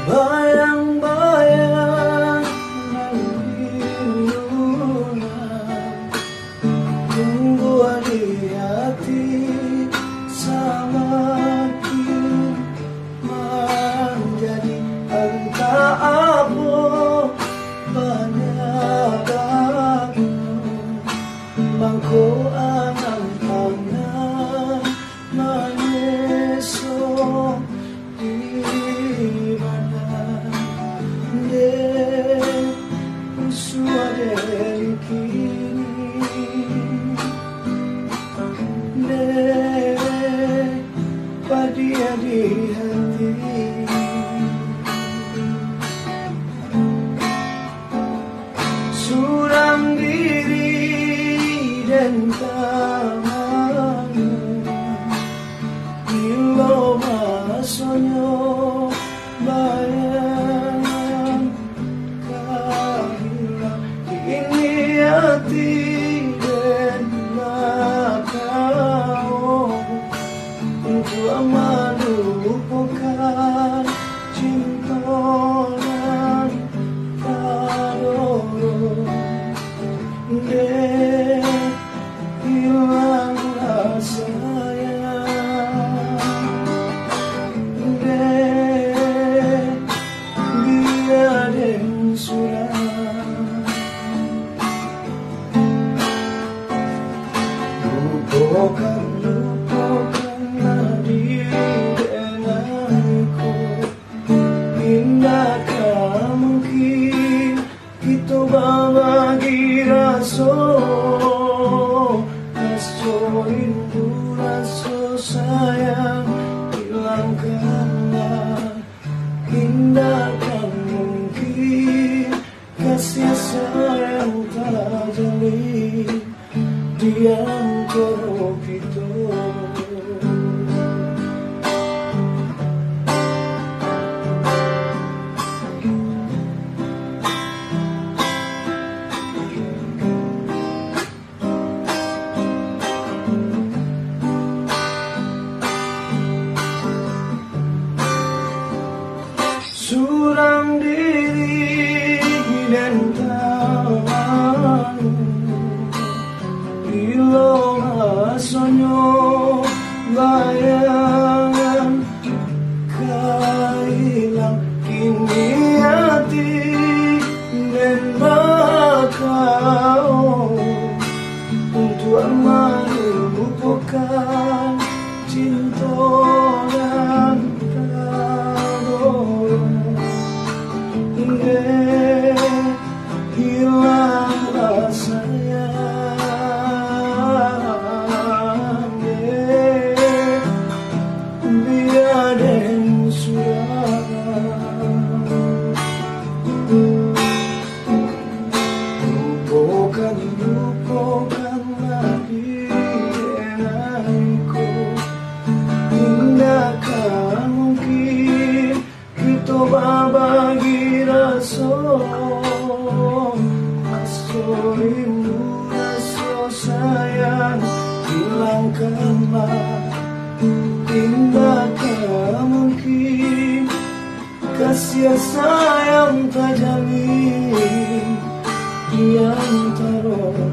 Bayang-bayang lalu membuat di hati semakin menjadi entah apa banyak aku mangko angan-angan maneso di mana de suade kini de padia di hati suram diri dan tanganmu ilo masonyo bayang kahila ini hati dan nakau untuk melupakan cinta dan kadoro de hilang rasanya de biar surat lupakanlah diri denganku indakkah mungkin kita berbagi rasa rindu rasa sayang hilangkanlah indakkah mungkin kasih sayang terjalin di antara kita. Suram diri dan tanganmu ilo masonyo bayangan kailang kini hati dan bakau untuk melupakan cinta dan hilang rasanya biar den surat lupakanlah diriku indakkah mungkin kita berbagi rasa rindu rasa sayang hilangkanlah indakkah mungkin kasih sayang terjalin di antara